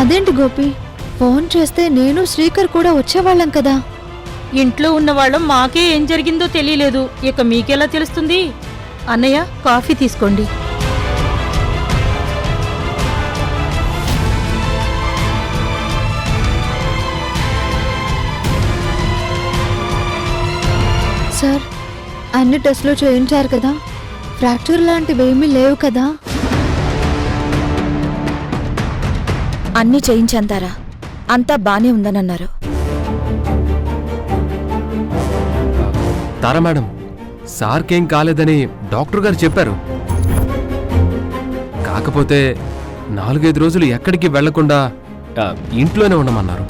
అదేంటి గోపి, ఫోన్ చేస్తే నేను శ్రీకర్ కూడా వచ్చేవాళ్ళం కదా. ఇంట్లో ఉన్నవాళ్ళం మాకే ఏం జరిగిందో తెలియలేదు, ఇక మీకెలా తెలుస్తుంది? అన్నయ్య, కాఫీ తీసుకోండి. సార్, అన్ని టెస్టులు చేయించారు కదా, ఫ్రాక్చర్ లాంటివేమీ లేవు కదా? అన్నీ చేయించంతారా, అంతా బానే ఉందనన్నారు. తారా మేడం, సార్కేం కాలేదని డాక్టర్ గారు చెప్పారు. కాకపోతే 4-5 రోజులు ఎక్కడికి వెళ్లకుండా ఇంట్లోనే ఉండమన్నారు.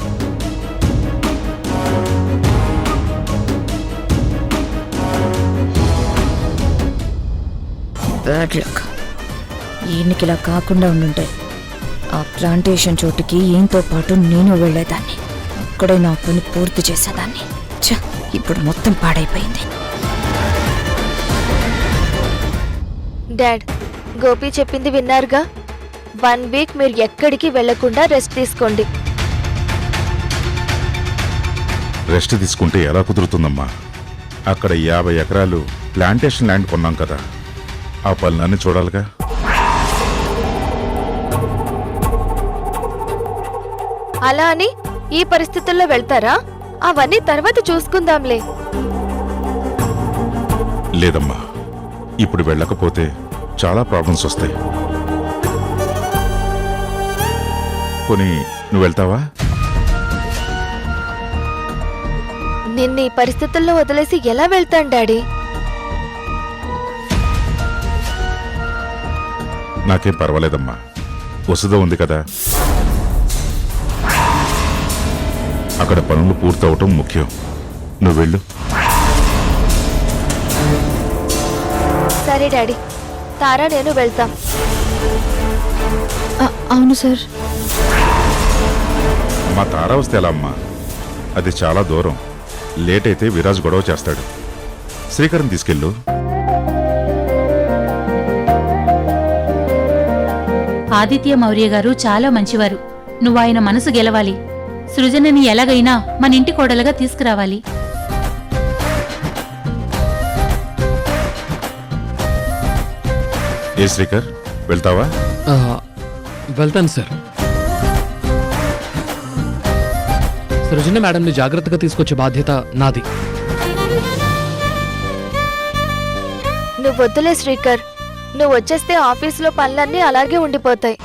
Bad luck. ఈయనకిలా కాకుండా ఉండుంటాయి ఆ ప్లాంటేషన్ చోటుకి ఈయనతో పాటు నేను వెళ్లేదాన్ని, అక్కడే నా పని పూర్తి చేసేదాన్ని. ఛ, ఇప్పుడు మొత్తం పాడైపోయింది. డాడ్, గోపి చెప్పింది విన్నారుగా. 1 వీక్ మీరు ఎక్కడికి వెళ్లకుండా రెస్ట్ తీసుకోండి. రెస్ట్ తీసుకుంటే ఎలా కుదురుతుందమ్మా? అక్కడ 50 ఎకరాలు ప్లాంటేషన్ ల్యాండ్ కొన్నాం కదా, ఆ పనులన్నీ చూడాలిగా. అలా అని ఈ పరిస్థితుల్లో వెళ్తారా? అవన్నీ తర్వాత చూసుకుందాంలే. లేదమ్మా, ఇప్పుడు వెళ్ళకపోతే చాలా ప్రాబ్లమ్స్ వస్తాయి. పోనీ నువ్వు వెళ్తావా? నిన్న ఈ పరిస్థితుల్లో వదిలేసి ఎలా వెళ్తాను డాడీ? నాకేం పర్వాలేదమ్మా, వసుధ ఉంది కదా. అక్కడ పనులు పూర్తవటం ముఖ్యం. నువ్వు వెళ్ళు. సరే డాడీ, తారా నేను వెళ్తాం. అవును సార్. మా తారా వస్తే ఎలా అమ్మా? అది చాలా దూరం. లేట్ అయితే విరాజ్ గొడవ చేస్తాడు. శ్రీకరం తీసుకెళ్ళు. ఆదిత్య మౌర్య గారు చాలా మంచివారు. నువ్వు ఆయన మనసు గెలవాలి. సృజనని ఎలాగైనా మన ఇంటి కోడలుగా తీసుకురావాలి. ఏ శ్రీకర్, వెళ్తావా? వెళ్తాను సార్. సృజన మేడంని జాగ్రత్తగా తీసుకొచ్చే బాధ్యత నాది. నువ్వు వద్దులే శ్రీకర్, నువ్వు వచ్చేస్తే ఆఫీసులో పనులన్నీ అలాగే ఉండిపోతాయి.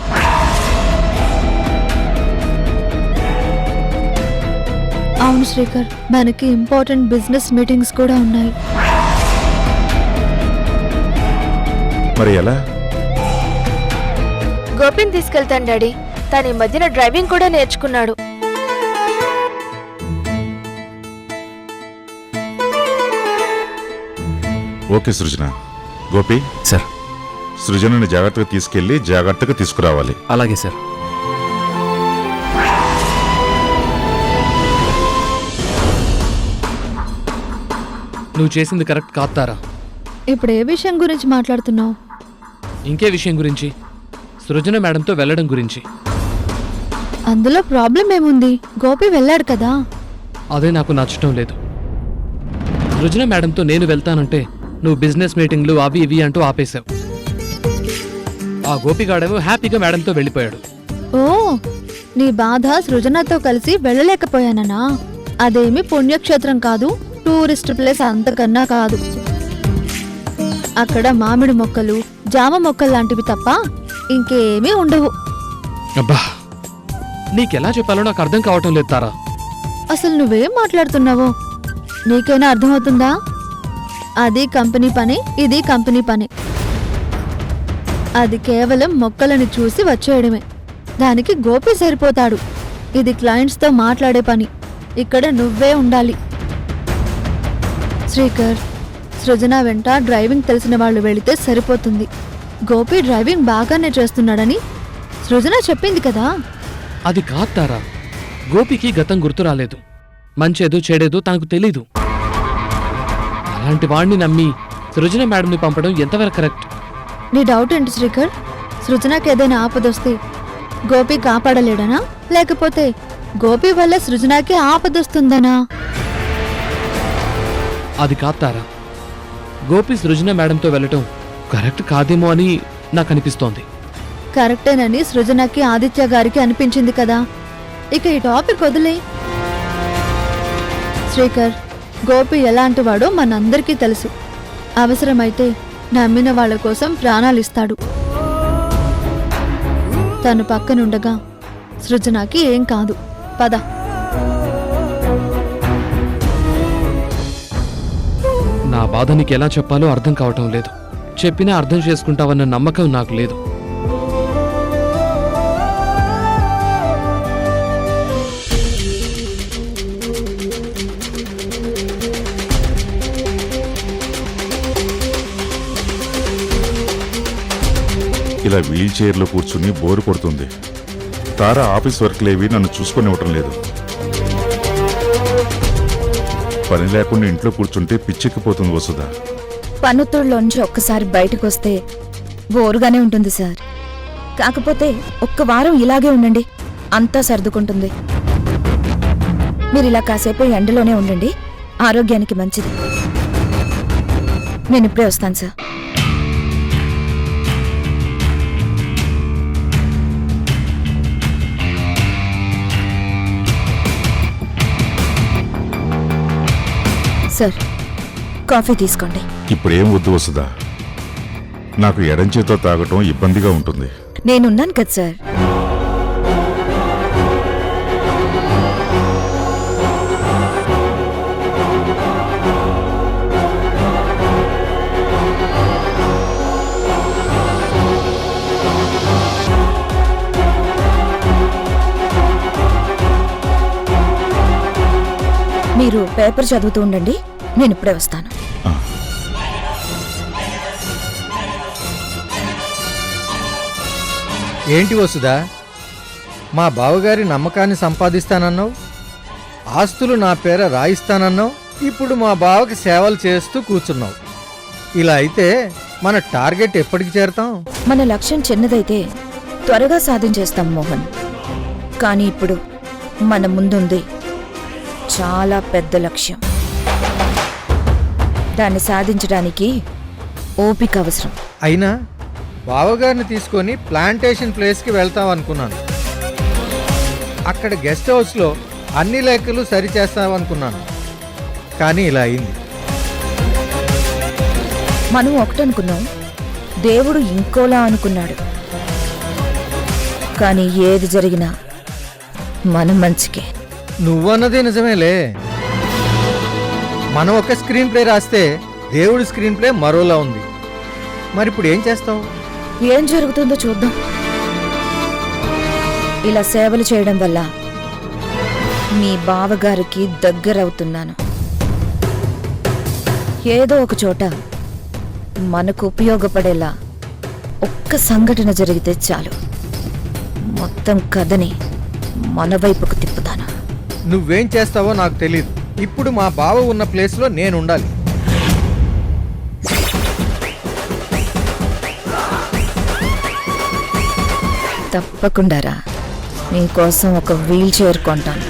అవును శ్రీకర్, మనకి ఇంపార్టెంట్ బిజినెస్ మీటింగ్స్ కూడా ఉన్నాయి. మరి ఎలా? గోపిని తీసుకెళ్తాను డాడీ. తను ఈ మధ్యన డ్రైవింగ్ కూడా నేర్చుకున్నాడు. ఓకే సృజన. గోపి సార్. సృజనని జాగ్రత్తగా తీసుకెళ్లి జాగ్రత్తగా తీసుకురావాలి. అలాగే సార్. నువ్వు చేసింది కరెక్ట్ కాదు తారా. ఇప్పుడు ఏ విషయం గురించి మాట్లాడుతున్నావు? ఇంకే విషయం గురించి, సృజన మేడంతో వెళ్ళడం గురించి. అందులో ప్రాబ్లం ఏముంది? గోపి వెళ్ళాడు కదా. అదే నాకు నచ్చటం లేదు. సృజన మేడంతో నేను వెళ్తానంటే నువ్వు బిజినెస్ మీటింగ్లు అవి ఇవి అంటూ ఆపేశావు. ఆ గోపిగాడేమో హ్యాపీగా మేడంతో వెళ్ళిపోయాడు. ఓ, నీ బాధ సృజనతో కలిసి వెళ్ళలేకపోయాననా? అదేమి పుణ్యక్షేత్రం కాదు, టూరిస్ట్ ప్లేస్ అంతకన్నా కాదు. అక్కడ మామిడి మొక్కలు, జామ మొక్కలు లాంటివి తప్ప ఇంకేమీ ఉండవు. అబ్బా, నీకెలా చెప్పాలో నాకు అర్థం కావటం లేదు తారా. అసలు నువ్వేం మాట్లాడుతున్నావో నీకైనా అర్థమవుతుందా? అది కంపెనీ పని, ఇది కంపెనీ పని. అది కేవలం మొక్కలను చూసి వచ్చేయడమే. దానికి గోపి సరిపోతాడు. ఇది క్లయింట్స్తో మాట్లాడే పని. ఇక్కడ నువ్వే ఉండాలి. శ్రీకర్, సృజన వెంట డ్రైవింగ్ తెలిసిన వాళ్ళు వెళితే సరిపోతుంది. గోపి డ్రైవింగ్ బాగానే చేస్తున్నాడని సృజన చెప్పింది కదా. అది కాదు తారా, గోపికి గతం గుర్తు రాలేదు. మంచేదో చెడేదో తనకు తెలీదు. అలాంటి వాడిని నమ్మి సృజన మేడంని పంపడం ఎంతవరకు కరెక్ట్? నీ డౌట్ ఏంటి శ్రీకర్? సృజనకి ఏదైనా ఆపదొస్తే గోపి కాపాడలేడనా లేకపోతే గోపి వల్ల సృజనకి ఆపదొస్తుందనా? అది కాదు తారా. గోపి సృజన మేడంతో వెళ్ళటం కరెక్ట్ కాదేమో అని నాకు అనిపిస్తోంది. కరెక్టేనని సృజనకి ఆదిత్య గారికి అనిపించింది కదా. ఇక ఈ టాపిక్ వదిలే. శ్రీకర్, గోపి ఎలాంటి వాడో మనందరికీ తెలుసు. అవసరమైతే నమ్మిన వాళ్ళ కోసం ప్రాణాలిస్తాడు. తను పక్కనుండగా సృజనకి ఏం కాదు. పద. నా బాధ నీకు ఎలా చెప్పాలో అర్థం కావటం లేదు. చెప్పినా అర్థం చేసుకుంటావన్న నమ్మకం నాకు లేదు. ఇలా వీల్ చైర్లో కూర్చుని బోరు కొడుతుంది. తారా ఆఫీస్ వర్క్లేవి నన్ను చూసుకొనివ్వటం లేదు. పని లేకుండా ఇంట్లో కూర్చుంటే పిచ్చెక్కిపోతుంది వసుదా. పన్నుతోళ్ళలోంచి ఒక్కసారి బయటకు వస్తే బోరుగానే ఉంటుంది సార్. కాకపోతే ఒక్క వారం ఇలాగే ఉండండి, అంతా సర్దుకుంటుంది. మీరు ఇలా కాసేపు ఎండలోనే ఉండండి, ఆరోగ్యానికి మంచిది. నేను ఇప్పుడే వస్తాను సార్. సార్, కాఫీ తీసుకోండి. ఇప్పుడేం వద్దు వసుదా. నాకు ఎడంచేతో తాగటం ఇబ్బందిగా ఉంటుంది. నేనున్నాను కదా సార్. మీరు పేపర్ చదువుతూ ఉండండి, నేను ఇప్పుడే వస్తాను. ఏంటి వసుదా, మా బావగారి నమ్మకాన్ని సంపాదిస్తానన్నావు, ఆస్తులు నా పేర రాయిస్తానన్నావు, ఇప్పుడు మా బావకి సేవలు చేస్తూ కూర్చున్నావు. ఇలా అయితే మన టార్గెట్ ఎప్పటికి చేరతాం? మన లక్ష్యం చిన్నదైతే త్వరగా సాధించేస్తాం మోహన్. కానీ ఇప్పుడు మన ముందుంది చాలా పెద్ద లక్ష్యం. దాన్ని సాధించడానికి ఓపిక అవసరం. అయినా బావగారిని తీసుకొని ప్లాంటేషన్ ప్లేస్కి వెళ్తాం అనుకున్నాను. అక్కడ గెస్ట్ హౌస్లో అన్ని లెక్కలు సరిచేస్తామనుకున్నాను. కానీ ఇలా అయింది. మనం ఒకటనుకున్నాం, దేవుడు ఇంకోలా అనుకున్నాడు. కానీ ఏది జరిగినా మనం మంచికే. నువ్వన్నదే నిజమేలే. మనం ఒక స్క్రీన్ ప్లే రాస్తే దేవుడి స్క్రీన్ ప్లే మరోలా ఉంది. మరి ఇప్పుడు ఏం చేస్తావు? ఏం జరుగుతుందో చూద్దాం. ఇలా సేవలు చేయడం వల్ల మీ బావగారికి దగ్గరవుతున్నాను. ఏదో ఒక చోట మనకు ఉపయోగపడేలా ఒక్క సంఘటన జరిగితే చాలు, మొత్తం కథని మన వైపుకు తిప్పుతాను. నువ్వేం చేస్తావో నాకు తెలీదు. ఇప్పుడు మా బావ ఉన్న ప్లేస్లో నేను ఉండాలి. తప్పకుండా రా, నీకోసం ఒక వీల్ చైర్ కొంటాను.